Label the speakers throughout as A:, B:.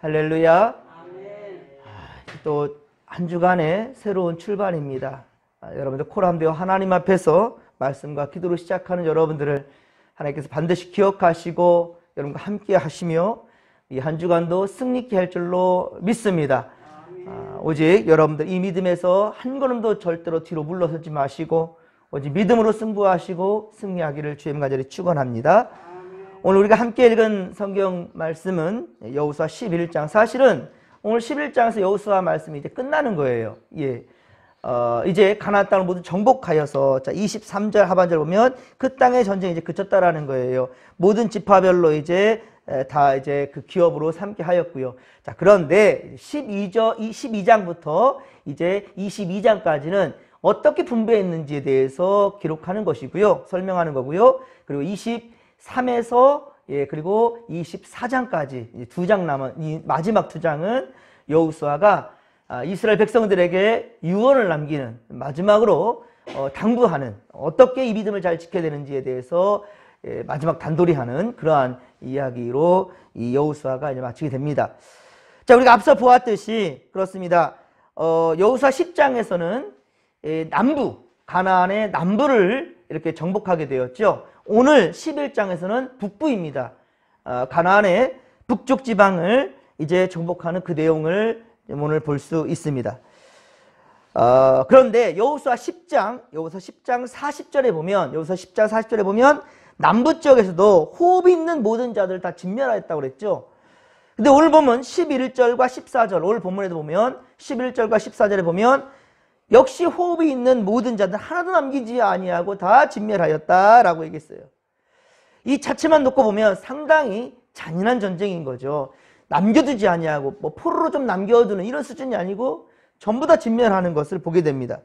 A: 할렐루야. 또 한 주간의 새로운 출발입니다. 여러분들 코람데오 하나님 앞에서 말씀과 기도로 시작하는 여러분들을 하나님께서 반드시 기억하시고 여러분과 함께 하시며 이 한 주간도 승리케 할 줄로 믿습니다. 오직 여러분들 이 믿음에서 한 걸음도 절대로 뒤로 물러서지 마시고 오직 믿음으로 승부하시고 승리하기를 주의 간절히 축원합니다. 오늘 우리가 함께 읽은 성경 말씀은 여호수아 11장. 사실은 오늘 11장에서 여호수아 말씀이 이제 끝나는 거예요. 이제 가나안 땅을 모두 정복하여서, 자, 23절 하반절 보면 그 땅의 전쟁이 이제 그쳤다라는 거예요. 모든 지파별로 이제 다 이제 그 기업으로 삼게 하였고요. 자, 그런데 12장부터 이제 22장까지는 어떻게 분배했는지에 대해서 기록하는 것이고요. 설명하는 거고요. 그리고 23에서 그리고 24장까지 두 장 남은 이 마지막 두 장은 여호수아가 이스라엘 백성들에게 유언을 남기는, 마지막으로 당부하는, 어떻게 이 믿음을 잘 지켜야 되는지에 대해서 마지막 단도리하는 그러한 이야기로 이 여호수아가 이제 마치게 됩니다. 자, 우리가 앞서 보았듯이 그렇습니다. 여호수아 10장에서는 남부, 가나안의 남부를 이렇게 정복하게 되었죠. 오늘 11장에서는 북부입니다. 가나안의 북쪽 지방을 이제 정복하는 그 내용을 오늘 볼 수 있습니다. 그런데 여호수아 10장 40절에 보면, 여호수아 10장 40절에 보면 남부 지역에서도 호흡이 있는 모든 자들을 다 진멸하였다고 그랬죠. 근데 오늘 보면 11절과 14절, 오늘 본문에도 보면 11절과 14절에 보면 역시 호흡이 있는 모든 자들 하나도 남기지 아니하고 다 진멸하였다라고 얘기했어요. 이 자체만 놓고 보면 상당히 잔인한 전쟁인 거죠. 남겨두지 아니하고 뭐 포로로 좀 남겨두는 이런 수준이 아니고 전부 다 진멸하는 것을 보게 됩니다.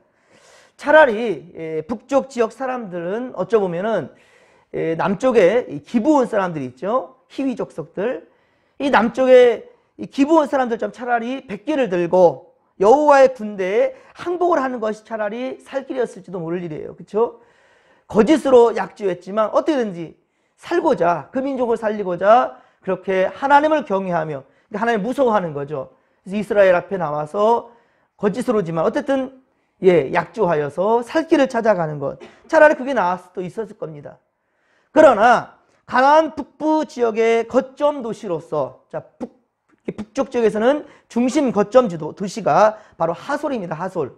A: 차라리 북쪽 지역 사람들은 어쩌보면은 남쪽에 기브온 사람들이 있죠. 히위 족속들. 이 남쪽에 기브온 사람들 좀 차라리 백기를 들고 여호와의 군대에 항복을 하는 것이 차라리 살 길이었을지도 모를 일이에요. 그렇죠? 거짓으로 약조했지만 어떻게든지 살고자, 그 민족을 살리고자 그렇게 하나님을 경외하며 하나님을 무서워하는 거죠. 그래서 이스라엘 앞에 나와서 거짓으로지만 어쨌든 약조하여서 살 길을 찾아가는 것, 차라리 그게 나았을 수도 있었을 겁니다. 그러나 가나안 북부 지역의 거점 도시로서, 자, 북쪽 지역에서는 중심 거점 도시가 바로 하솔입니다. 하솔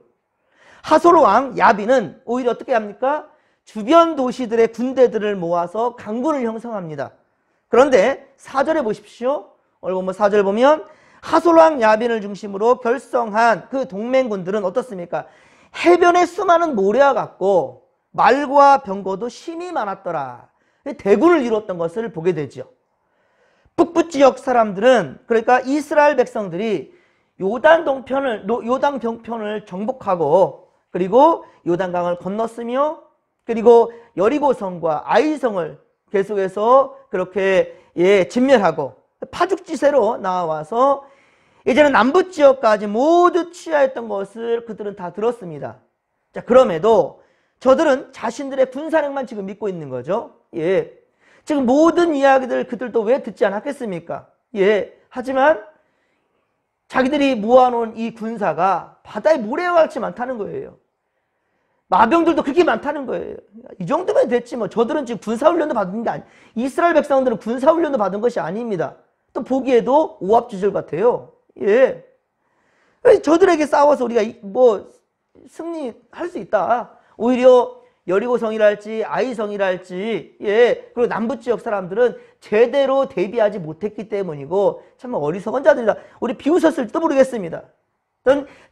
A: 왕 야빈은 오히려 어떻게 합니까? 주변 도시들의 군대들을 모아서 강군을 형성합니다. 그런데 4절에 보십시오. 오늘 보면 4절 보면 하솔 왕 야빈을 중심으로 결성한 그 동맹군들은 어떻습니까? 해변에 수많은 모래와 같고 말과 병거도 심히 많았더라. 대군을 이뤘던 것을 보게 되죠. 북부 지역 사람들은, 그러니까 이스라엘 백성들이 요단 동편을 정복하고 그리고 요단강을 건넜으며 그리고 여리고성과 아이성을 계속해서 그렇게 진멸하고 파죽지세로 나와서 이제는 남부 지역까지 모두 취하했던 것을 그들은 다 들었습니다. 자, 그럼에도 저들은 자신들의 군사력만 지금 믿고 있는 거죠. 지금 모든 이야기들 그들도 왜 듣지 않았겠습니까? 하지만 자기들이 모아놓은 이 군사가 바다의 모래와 같이 많다는 거예요. 마병들도 그렇게 많다는 거예요. 이 정도면 됐지 뭐. 저들은 지금 군사훈련도 받은 게 아니, 이스라엘 백성들은 군사훈련도 받은 것이 아닙니다. 또 보기에도 오합지졸 같아요. 저들에게 싸워서 우리가 뭐 승리할 수 있다. 오히려 여리고성이랄지 아이성이랄지 그리고 남부지역 사람들은 제대로 대비하지 못했기 때문이고 참 어리석은 자들이다. 우리 비웃었을지도 모르겠습니다.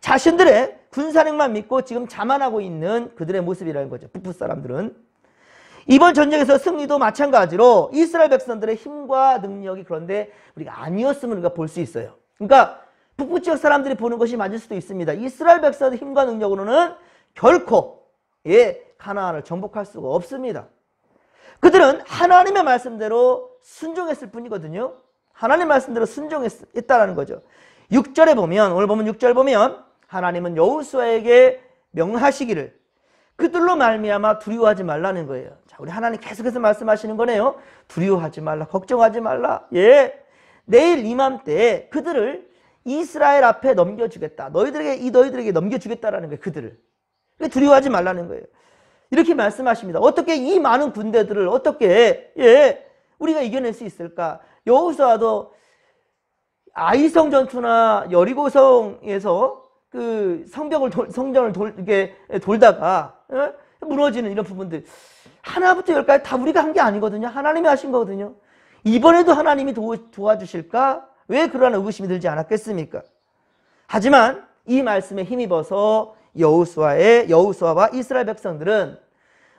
A: 자신들의 군사력만 믿고 지금 자만하고 있는 그들의 모습이라는 거죠. 북부 사람들은. 이번 전쟁에서 승리도 마찬가지로 이스라엘 백성들의 힘과 능력이 그런데 우리가 아니었음을 우리가 볼 수 있어요. 그러니까 북부 지역 사람들이 보는 것이 맞을 수도 있습니다. 이스라엘 백성의 힘과 능력으로는 결코 가나안을 정복할 수가 없습니다. 그들은 하나님의 말씀대로 순종했을 뿐이거든요. 하나님의 말씀대로 순종했다라는 거죠. 6절에 보면, 오늘 보면 6절 보면 하나님은 여호수아에게 명하시기를 그들로 말미암아 두려워하지 말라는 거예요. 자, 우리 하나님 계속해서 말씀하시는 거네요. 두려워하지 말라, 걱정하지 말라. 내일 이맘때 그들을 이스라엘 앞에 넘겨주겠다. 너희들에게 넘겨주겠다라는 거예요. 그들을. 두려워하지 말라는 거예요. 이렇게 말씀하십니다. 어떻게 이 많은 군대들을 어떻게 우리가 이겨낼 수 있을까? 여호수아도 아이성 전투나 여리고성에서 그 성전을 이렇게 돌다가 무너지는 이런 부분들 하나부터 열까지 다 우리가 한 게 아니거든요. 하나님이 하신 거거든요. 이번에도 하나님이 도와주실까? 왜 그러한 의구심이 들지 않았겠습니까? 하지만 이 말씀에 힘입어서 여호수아와 이스라엘 백성들은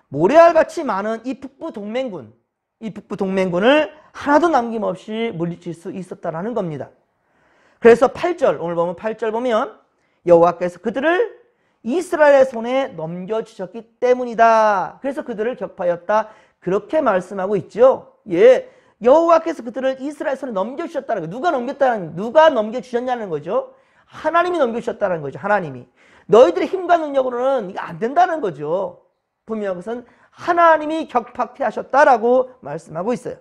A: 모래알같이 많은 이 북부 동맹군을 하나도 남김없이 물리칠 수 있었다라는 겁니다. 그래서 8절, 오늘 보면 8절 보면 여호와께서 그들을 이스라엘의 손에 넘겨주셨기 때문이다. 그래서 그들을 격파하였다. 그렇게 말씀하고 있죠. 여호와께서 그들을 이스라엘 손에 넘겨주셨다는 거예요. 누가 넘겨주셨냐는 거죠. 하나님이 넘겨주셨다는 거죠. 하나님이. 너희들의 힘과 능력으로는 이게 안 된다는 거죠. 분명히 그것은 하나님이 격파케 하셨다라고 말씀하고 있어요.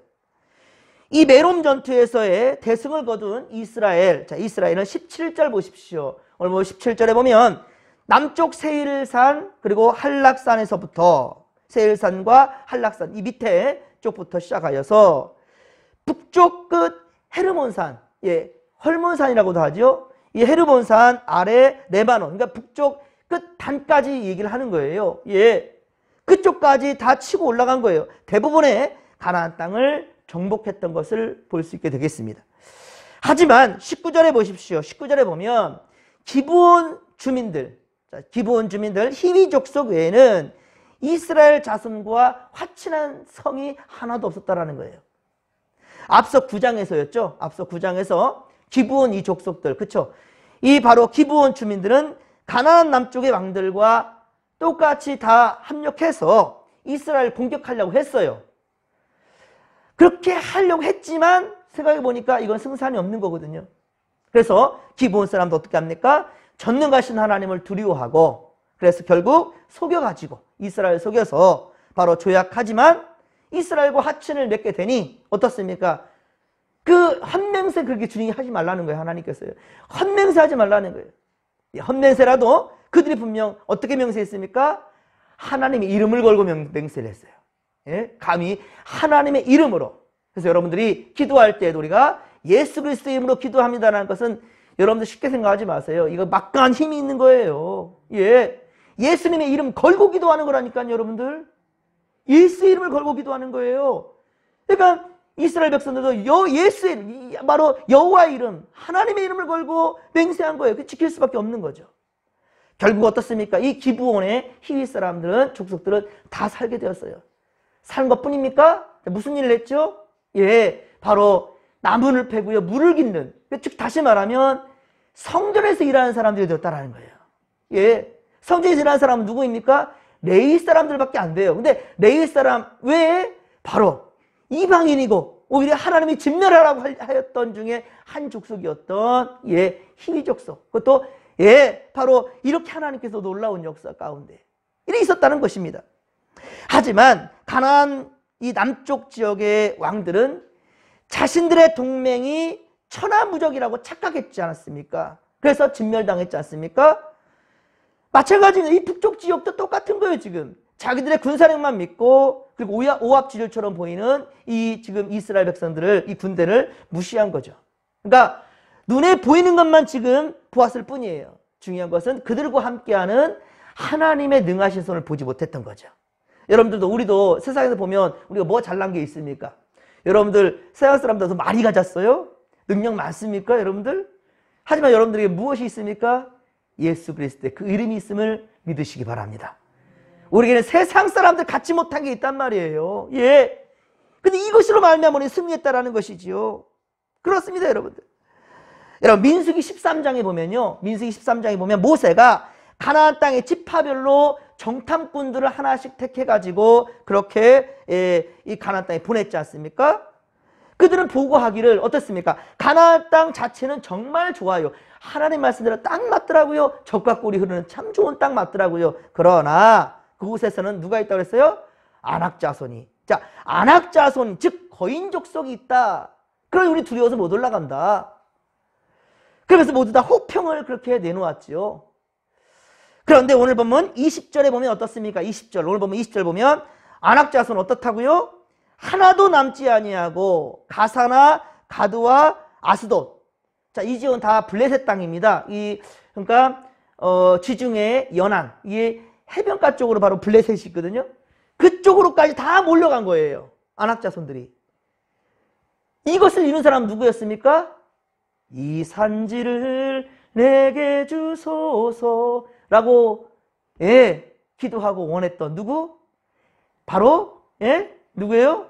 A: 이 메롬 전투에서의 대승을 거둔 이스라엘. 자, 이스라엘은 17절 보십시오. 오늘 17절에 보면 남쪽 세일산 그리고 한락산에서부터 세일산과 한락산 이 밑에 쪽부터 시작하여서 북쪽 끝 헤르몬산, 헐몬산이라고도 하죠. 이 헤르몬산 아래 레바논, 그러니까 북쪽 끝 단까지 얘기를 하는 거예요. 그쪽까지 다 치고 올라간 거예요. 대부분의 가나안 땅을 정복했던 것을 볼 수 있게 되겠습니다. 하지만 19절에 보십시오. 19절에 보면 기브온 주민들 히위 족속 외에는 이스라엘 자손과 화친한 성이 하나도 없었다라는 거예요. 앞서 9장에서였죠. 앞서 9장에서 기브온 이 족속들, 그쵸? 이 바로 기브온 주민들은 가나안 남쪽의 왕들과 똑같이 다 합력해서 이스라엘 공격하려고 했어요. 그렇게 하려고 했지만 생각해 보니까 이건 승산이 없는 거거든요. 그래서 기브온 사람도 어떻게 합니까? 전능하신 하나님을 두려워하고 그래서 결국 속여가지고 이스라엘 속여서 바로 조약하지만 이스라엘과 하친을 맺게 되니 어떻습니까? 그 헛맹세 그렇게 주님이 하지 말라는 거예요. 하나님께서요. 헛맹세 하지 말라는 거예요. 헛맹세라도 그들이 분명 어떻게 맹세했습니까? 하나님의 이름을 걸고 맹세를 했어요. 감히 하나님의 이름으로. 그래서 여러분들이 기도할 때에도 우리가 예수 그리스도의 이름으로 기도합니다라는 것은 여러분들 쉽게 생각하지 마세요. 이거 막강한 힘이 있는 거예요. 예수님의 이름 걸고 기도하는 거라니까요, 여러분들. 예수의 이름을 걸고 기도하는 거예요. 그러니까 이스라엘 백성들도 예수의 이름, 바로 여호와의 이름, 하나님의 이름을 걸고 맹세한 거예요. 그 지킬 수밖에 없는 거죠. 결국 어떻습니까? 이 기브온의 히위 사람들은, 족속들은 다 살게 되었어요. 사는 것뿐입니까? 무슨 일을 했죠? 바로 나무를 패고요, 물을 깃는. 즉 다시 말하면 성전에서 일하는 사람들이 되었다라는 거예요. 성전에서 일하는 사람은 누구입니까? 레위 사람들밖에 안 돼요. 근데 레위 사람 왜? 바로 이방인이고 오히려 하나님이 진멸하라고 하였던 중에 한 족속이었던 히위 족속. 그것도 바로 이렇게 하나님께서 놀라운 역사 가운데 이렇게 있었다는 것입니다. 하지만 가나안 이 남쪽 지역의 왕들은 자신들의 동맹이 천하무적이라고 착각했지 않았습니까? 그래서 진멸당했지 않습니까? 마찬가지로 이 북쪽 지역도 똑같은 거예요. 지금 자기들의 군사력만 믿고 그리고 오합지졸처럼 보이는 이 지금 이스라엘 백성들을, 이 군대를 무시한 거죠. 그러니까 눈에 보이는 것만 지금 보았을 뿐이에요. 중요한 것은 그들과 함께하는 하나님의 능하신 손을 보지 못했던 거죠. 여러분들도 우리도 세상에서 보면 우리가 뭐 잘난 게 있습니까? 여러분들 세상 사람들도 많이 가졌어요? 능력 많습니까? 여러분들? 하지만 여러분들에게 무엇이 있습니까? 예수 그리스도의 그 이름이 있음을 믿으시기 바랍니다. 우리에게는 세상 사람들 갖지 못한 게 있단 말이에요. 근데 이것으로 말미암아 우리 승리했다라는 것이지요. 그렇습니다, 여러분들. 여러분 민수기 13장에 보면요. 민수기 13장에 보면 모세가 가나안 땅의 지파별로 정탐꾼들을 하나씩 택해가지고 그렇게 이 가나안 땅에 보냈지 않습니까? 그들은 보고하기를 어떻습니까? 가나안 땅 자체는 정말 좋아요. 하나님 말씀대로 딱 맞더라고요. 적과 꿀이 흐르는 참 좋은 땅 맞더라고요. 그러나 그곳에서는 누가 있다고 그랬어요? 안악 자손이. 자, 안악 자손, 즉 거인 족속이 있다. 그러니 우리 두려워서 못 올라간다. 그러면서 모두 다 호평을 그렇게 내놓았지요. 그런데 오늘 보면 20절에 보면 어떻습니까? 20절. 오늘 보면 20절 보면 안악자손 어떻다고요? 하나도 남지 아니하고 가사나 가드와 아스돗. 자, 이 지역은 다 블레셋 땅입니다. 그러니까 지중해 연안, 이게 해변가 쪽으로 바로 블레셋이 있거든요. 그쪽으로까지 다 몰려간 거예요. 안악자손들이. 이것을 이룬 사람은 누구였습니까? 이 산지를 내게 주소서라고 기도하고 원했던 누구? 바로 누구예요?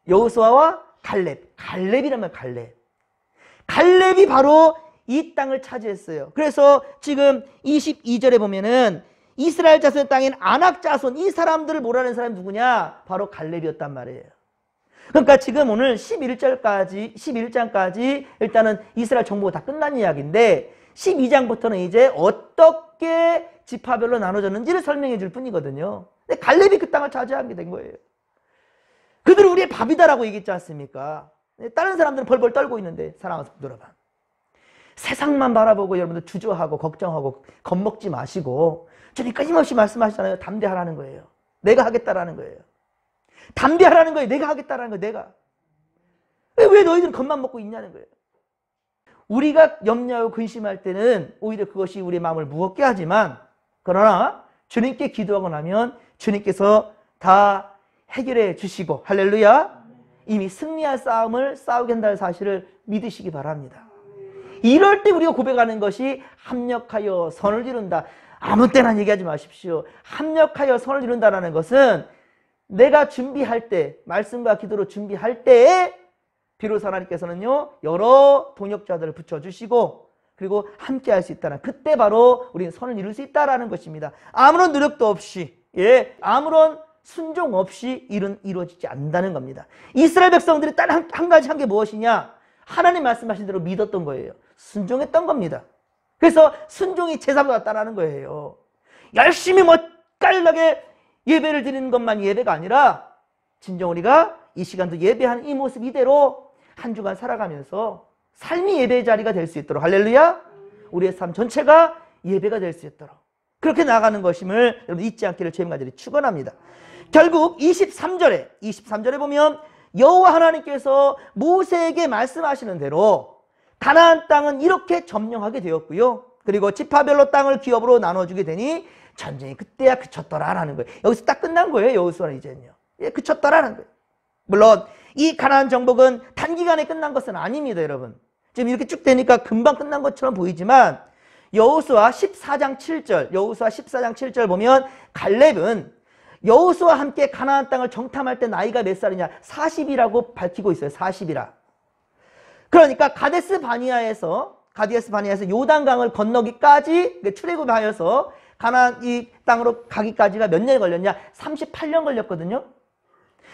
A: 여호수아와 갈렙. 갈렙이라면 갈렙. 갈렙이 바로 이 땅을 차지했어요. 그래서 지금 22절에 보면은 이스라엘 자손의 땅인 아낙 자손, 이 사람들을 몰아낸 사람이 누구냐? 바로 갈렙이었단 말이에요. 그러니까 지금 오늘 11장까지 일단은 이스라엘 정보가 다 끝난 이야기인데 12장부터는 이제 어떻게 지파별로 나눠졌는지를 설명해 줄 뿐이거든요. 근데 갈렙이 그 땅을 차지하게 된 거예요. 그들은 우리의 밥이다라고 얘기했지 않습니까? 다른 사람들은 벌벌 떨고 있는데 사랑하는 성도 여러분, 세상만 바라보고 여러분들 주저하고 걱정하고 겁먹지 마시고 주님 끊임없이 말씀하시잖아요. 담대하라는 거예요. 내가 하겠다라는 거예요. 담대하라는 거예요. 내가 하겠다라는 거예요. 내가. 왜 너희들은 겁만 먹고 있냐는 거예요. 우리가 염려하고 근심할 때는 오히려 그것이 우리의 마음을 무겁게 하지만, 그러나 주님께 기도하고 나면 주님께서 다 해결해 주시고, 할렐루야, 이미 승리할 싸움을 싸우게 한다는 사실을 믿으시기 바랍니다. 이럴 때 우리가 고백하는 것이 합력하여 선을 이룬다. 아무 때나 얘기하지 마십시오. 합력하여 선을 이룬다는 것은 내가 준비할 때, 말씀과 기도로 준비할 때에 비로소 하나님께서는요 여러 동역자들을 붙여주시고 그리고 함께 할 수 있다는, 그때 바로 우리는 선을 이룰 수 있다는 것입니다. 아무런 노력도 없이, 아무런 순종 없이 일은 이루어지지 않는다는 겁니다. 이스라엘 백성들이 딱 한 가지 한 게 무엇이냐? 하나님 말씀하신 대로 믿었던 거예요. 순종했던 겁니다. 그래서 순종이 제사보다 낫다는 거예요. 열심히 멋깔나게 예배를 드리는 것만 예배가 아니라 진정 우리가 이 시간도 예배하는 이 모습 이대로 한 주간 살아가면서 삶이 예배의 자리가 될 수 있도록, 할렐루야, 우리의 삶 전체가 예배가 될 수 있도록 그렇게 나아가는 것임을 여러분 잊지 않기를 주님 간절히 축원합니다. 결국 23절에 보면 여호와 하나님께서 모세에게 말씀하시는 대로 가나안 땅은 이렇게 점령하게 되었고요. 그리고 지파별로 땅을 기업으로 나눠주게 되니 전쟁이 그때야 그쳤더라라는 거예요. 여기서 딱 끝난 거예요. 여호수아는 이제는요. 그쳤더라는 거예요. 물론 이 가나안 정복은 단기간에 끝난 것은 아닙니다, 여러분. 지금 이렇게 쭉 되니까 금방 끝난 것처럼 보이지만 여호수아 14장 7절 보면 갈렙은 여호수아와 함께 가나안 땅을 정탐할 때 나이가 몇 살이냐? 40이라고 밝히고 있어요. 40이라. 그러니까 가데스 바니아에서 요단강을 건너기까지 출애굽하여서 가나안 이 땅으로 가기까지가 몇 년이 걸렸냐? 38년 걸렸거든요.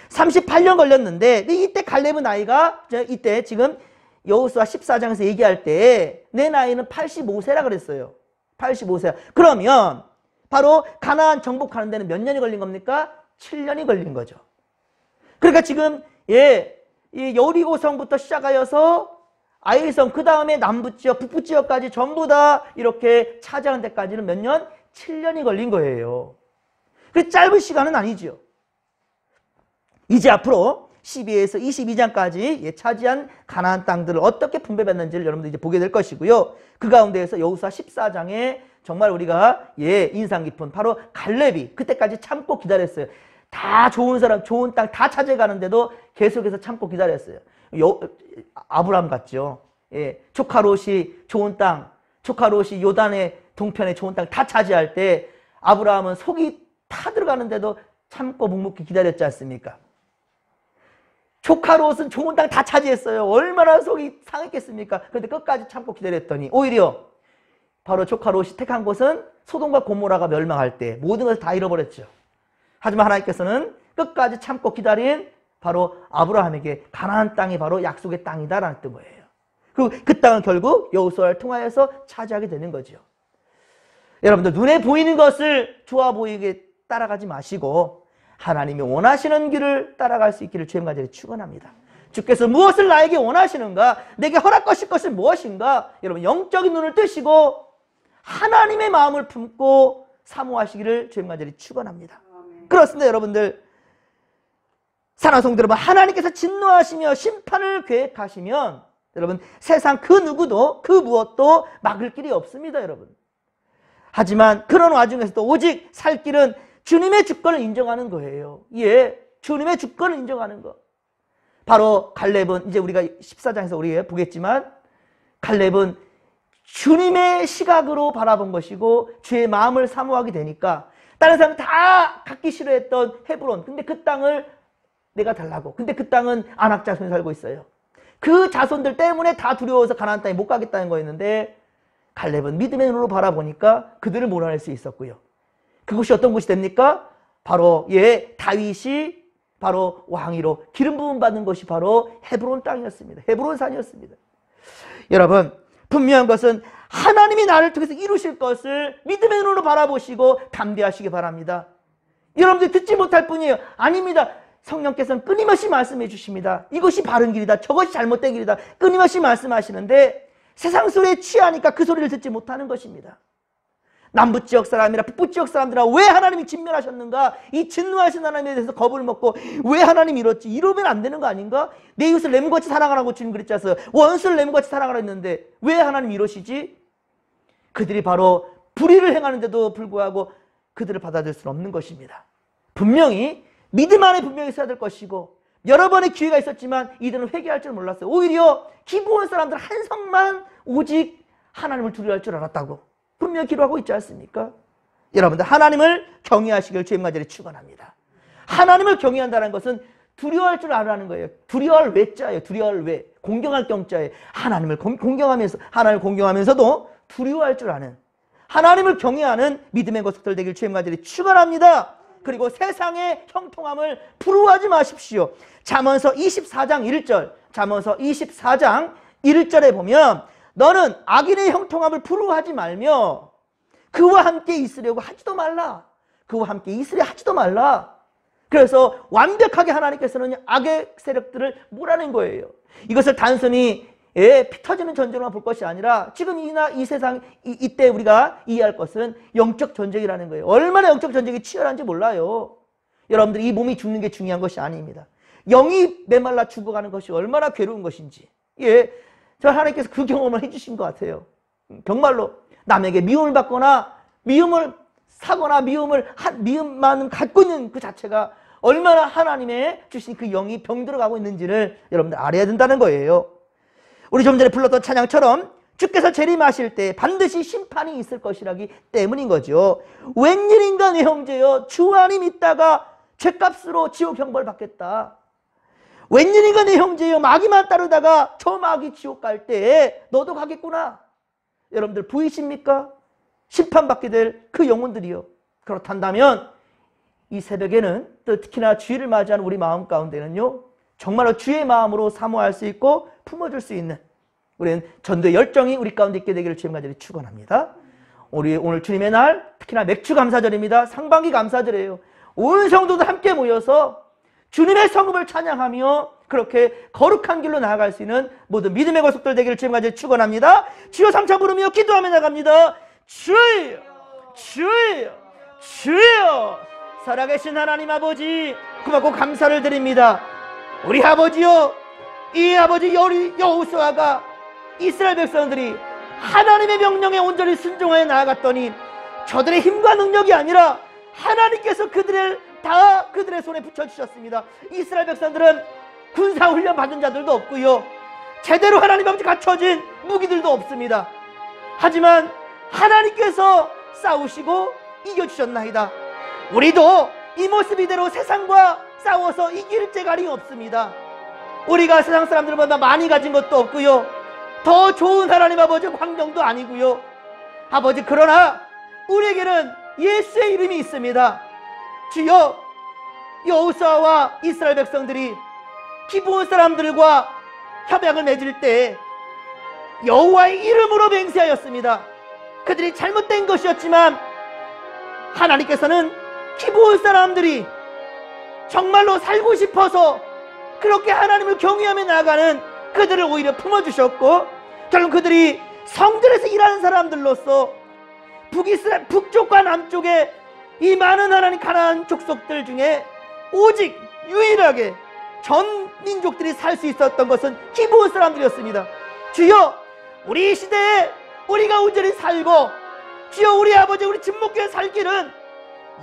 A: 38년 걸렸는데 이때 갈렙의 나이가, 이때 지금 여호수아 14장에서 얘기할 때 내 나이는 85세라 그랬어요. 85세. 그러면 바로 가나안 정복하는 데는 몇 년이 걸린 겁니까? 7년이 걸린 거죠. 그러니까 지금 이 여리고성부터 시작하여서 아이성, 그 다음에 남부지역, 북부지역까지 전부 다 이렇게 차지하는 데까지는 몇 년? 7년이 걸린 거예요. 그 짧은 시간은 아니죠. 이제 앞으로 12에서 22장까지 차지한 가나안 땅들을 어떻게 분배받는지를 여러분들 이제 보게 될 것이고요. 그 가운데에서 여호수아 14장에 정말 우리가 인상 깊은 바로 갈렙이 그때까지 참고 기다렸어요. 다 좋은 사람, 좋은 땅 다 차지해가는데도 계속해서 참고 기다렸어요. 아브라함 같죠. 조카 롯이 좋은 땅, 조카 롯이 요단의 동편에 좋은 땅 다 차지할 때 아브라함은 속이 타 들어가는데도 참고 묵묵히 기다렸지 않습니까? 조카 롯은 좋은 땅 다 차지했어요. 얼마나 속이 상했겠습니까? 그런데 끝까지 참고 기다렸더니 오히려 바로 조카 롯이 택한 곳은 소돔과 고모라가 멸망할 때 모든 것을 다 잃어버렸죠. 하지만 하나님께서는 끝까지 참고 기다린 바로 아브라함에게 가나안 땅이 바로 약속의 땅이다라는 뜻 거예요. 그리고 그 땅은 결국 여호수아를 통하여서 차지하게 되는 거죠. 여러분들 눈에 보이는 것을 좋아 보이게 따라가지 마시고 하나님이 원하시는 길을 따라갈 수 있기를 주님 간절히 축원합니다. 주께서 무엇을 나에게 원하시는가? 내게 허락하실 것은 무엇인가? 여러분 영적인 눈을 뜨시고 하나님의 마음을 품고 사모하시기를 주님 간절히 축원합니다. 그렇습니다. 여러분들, 사랑하는 성도 여러분, 하나님께서 진노하시며 심판을 계획하시면 여러분 세상 그 누구도 그 무엇도 막을 길이 없습니다. 여러분. 하지만 그런 와중에서도 오직 살 길은 주님의 주권을 인정하는 거예요. 예, 주님의 주권을 인정하는 것. 바로 갈렙은, 이제 우리가 14장에서 우리가 보겠지만, 갈렙은 주님의 시각으로 바라본 것이고 주의 마음을 사모하게 되니까 다른 사람 다 갖기 싫어했던 헤브론, 근데 그 땅을 내가 달라고. 근데 그 땅은 아낙 자손이 살고 있어요. 그 자손들 때문에 다 두려워서 가나안 땅에 못 가겠다는 거였는데, 갈렙은 믿음의 눈으로 바라보니까 그들을 몰아낼 수 있었고요. 그곳이 어떤 곳이 됩니까? 바로 다윗이 바로 왕위로 기름 부음 받는 것이 바로 헤브론 땅이었습니다. 헤브론 산이었습니다. 여러분, 분명한 것은 하나님이 나를 통해서 이루실 것을 믿음의 눈으로 바라보시고 담대하시기 바랍니다. 여러분들 듣지 못할 뿐이에요. 아닙니다. 성령께서는 끊임없이 말씀해 주십니다. 이것이 바른 길이다, 저것이 잘못된 길이다, 끊임없이 말씀하시는데 세상 소리에 취하니까 그 소리를 듣지 못하는 것입니다. 남부지역 사람이나 북부지역 사람들아, 왜 하나님이 진멸하셨는가? 이 진노하신 하나님에 대해서 겁을 먹고 왜 하나님이 이렇지? 이러면 안 되는 거 아닌가? 내 이웃을 내 몸같이 사랑하라고 주님 그랬지 않았어요? 원수를 내 몸같이 사랑하라 했는데 왜 하나님이 이러시지? 그들이 바로 불의를 행하는데도 불구하고 그들을 받아들일 수는 없는 것입니다. 분명히 믿음 안에 분명히 있어야 될 것이고, 여러 번의 기회가 있었지만 이들은 회개할 줄 몰랐어요. 오히려 기부원 사람들 한 성만 오직 하나님을 두려워할 줄 알았다고 분명히 기록하고 있지 않습니까? 여러분들, 하나님을 경외하시길 주님 간절히 축원합니다. 하나님을 경외한다는 것은 두려워할 줄 알아는 거예요. 두려워할 외자예요. 두려워할 외. 공경할 경자예요. 하나님을 공경하면서도 두려워할 줄 아는, 하나님을 경외하는 믿음의 거석들 되길 주님 간절히 축원합니다. 그리고 세상의 형통함을 부러워하지 마십시오. 잠언서 24장 1절, 잠언서 24장 1절에 보면 너는 악인의 형통함을 부러워하지 말며 그와 함께 있으려고 하지도 말라. 그와 함께 있으려 하지도 말라. 그래서 완벽하게 하나님께서는 악의 세력들을 몰아낸 거예요. 이것을 단순히 피 터지는 전쟁으로만 볼 것이 아니라 지금 이 세상 이때 우리가 이해할 것은 영적 전쟁이라는 거예요. 얼마나 영적 전쟁이 치열한지 몰라요. 여러분들, 이 몸이 죽는 게 중요한 것이 아닙니다. 영이 메말라 죽어가는 것이 얼마나 괴로운 것인지, 저 하나님께서 그 경험을 해주신 것 같아요. 정말로 남에게 미움을 받거나 미움을 사거나 미움만 갖고 있는 그 자체가 얼마나 하나님의 주신 그 영이 병들어가고 있는지를 여러분들 알아야 된다는 거예요. 우리 좀 전에 불렀던 찬양처럼 주께서 재림하실 때 반드시 심판이 있을 것이라기 때문인 거죠. 웬일인가 내 형제여, 주 안에 믿다가 죄값으로 지옥 형벌 받겠다. 웬일인가 내 형제여, 마귀만 따르다가 저 마귀 지옥 갈 때 너도 가겠구나. 여러분들 보이십니까? 심판받게 될 그 영혼들이요. 그렇단다면 이 새벽에는 또 특히나 주일을 맞이하는 우리 마음 가운데는요, 정말로 주의 마음으로 사모할 수 있고 품어줄 수 있는, 우리는 전도의 열정이 우리 가운데 있게 되기를 주님 간절히 축원합니다. 우리 오늘 주님의 날, 특히나 맥주 감사절입니다. 상반기 감사절이에요. 온 성도들 함께 모여서 주님의 성금을 찬양하며 그렇게 거룩한 길로 나아갈 수 있는 모든 믿음의 거속들 되기를 주님 간절히 축원합니다. 주여 삼차 부르며 기도하며 나갑니다. 주여, 주여, 주여. 살아계신 하나님 아버지, 고맙고 감사를 드립니다. 우리 아버지요, 이 아버지 여호수아가 이스라엘 백성들이 하나님의 명령에 온전히 순종하여 나아갔더니 저들의 힘과 능력이 아니라 하나님께서 그들을 다 그들의 손에 붙여주셨습니다. 이스라엘 백성들은 군사훈련 받은 자들도 없고요, 제대로 하나님 아버지 갖춰진 무기들도 없습니다. 하지만 하나님께서 싸우시고 이겨주셨나이다. 우리도 이 모습 이대로 세상과 싸워서 이길 재갈이 없습니다. 우리가 세상 사람들보다 많이 가진 것도 없고요, 더 좋은 하나님 아버지 환경도 아니고요. 아버지, 그러나 우리에게는 예수의 이름이 있습니다. 주여, 여호수아와 이스라엘 백성들이 기브온 사람들과 협약을 맺을 때 여호와의 이름으로 맹세하였습니다. 그들이 잘못된 것이었지만 하나님께서는 기브온 사람들이 정말로 살고 싶어서 그렇게 하나님을 경외하며 나아가는 그들을 오히려 품어주셨고, 결국 그들이 성전에서 일하는 사람들로서 북이스라엘 북쪽과 남쪽에 이 많은 하나님 가나안 족속들 중에 오직 유일하게 전 민족들이 살 수 있었던 것은 기브온 사람들이었습니다. 주여, 우리 이 시대에 우리가 온전히 살고, 주여 우리 아버지 우리 진목교회 살 길은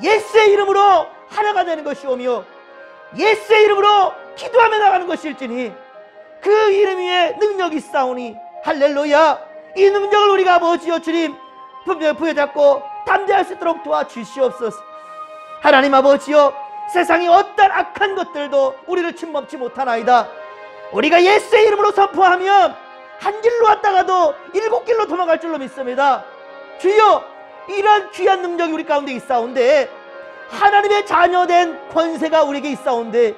A: 예수의 이름으로 하나가 되는 것이오며 예수의 이름으로 기도하며 나가는 것일지니 그 이름 위에 능력이 있사오니 할렐루야. 이 능력을 우리가 아버지여 주님 분명히 부여잡고 담대할 수 있도록 도와주시옵소서. 하나님 아버지여, 세상의 어떤 악한 것들도 우리를 침범치 못하나이다. 우리가 예수의 이름으로 선포하면 한 길로 왔다가도 7길로 도망갈 줄로 믿습니다. 주여, 이러한 귀한 능력이 우리 가운데 있사온데, 하나님의 자녀된 권세가 우리에게 있사온데,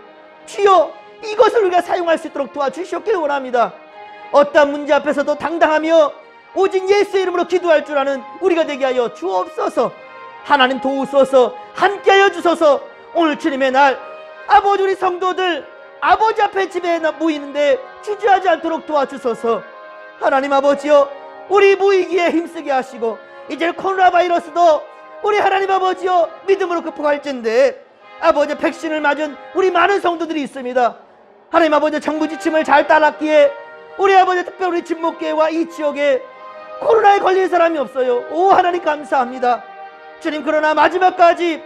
A: 주여 이것을 우리가 사용할 수 있도록 도와주시옵기를 원합니다. 어떠한 문제 앞에서도 당당하며 오직 예수의 이름으로 기도할 줄 아는 우리가 되게 하여 주옵소서. 하나님 도우소서. 함께하여 주소서. 오늘 주님의 날 아버지 우리 성도들 아버지 앞에 집에 모이는데 주저하지 않도록 도와주소서. 하나님 아버지여, 우리 모이기에 힘쓰게 하시고, 이제 코로나 바이러스도 우리 하나님 아버지여 믿음으로 극복할진데, 아버지 백신을 맞은 우리 많은 성도들이 있습니다. 하나님 아버지 정부 지침을 잘 따랐기에 우리 아버지 특별히 우리 진목교회와 이 지역에 코로나에 걸린 사람이 없어요. 오 하나님 감사합니다. 주님, 그러나 마지막까지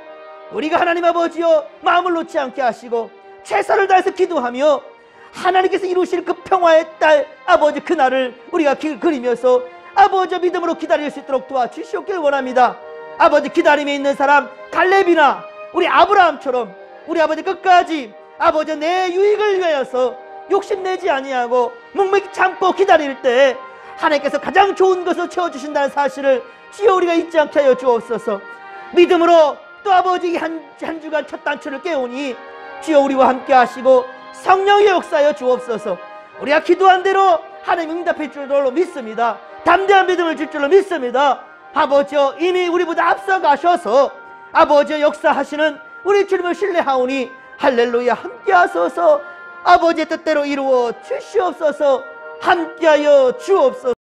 A: 우리가 하나님 아버지여 마음을 놓지 않게 하시고 최선을 다해서 기도하며 하나님께서 이루실 그 평화의 딸 아버지 그날을 우리가 그리면서 아버지 믿음으로 기다릴 수 있도록 도와주시옵길 원합니다. 아버지 기다림에 있는 사람 갈렙이나 우리 아브라함처럼 우리 아버지 끝까지 아버지 내 유익을 위하여서 욕심내지 아니하고 묵묵히 참고 기다릴 때 하나님께서 가장 좋은 것을 채워주신다는 사실을 주여 우리가 잊지 않게 하여 주옵소서. 믿음으로 또 아버지 한 주간 첫 단추를 깨우니 주여 우리와 함께 하시고 성령의 역사하여 주옵소서. 우리가 기도한 대로 하나님 응답해 줄 줄로 믿습니다. 담대한 믿음을 줄 줄로 믿습니다. 아버지여, 이미 우리보다 앞서가셔서 아버지여 역사하시는 우리 주님을 신뢰하오니 할렐루야. 함께 하소서. 아버지의 뜻대로 이루어 주시옵소서. 함께하여 주옵소서.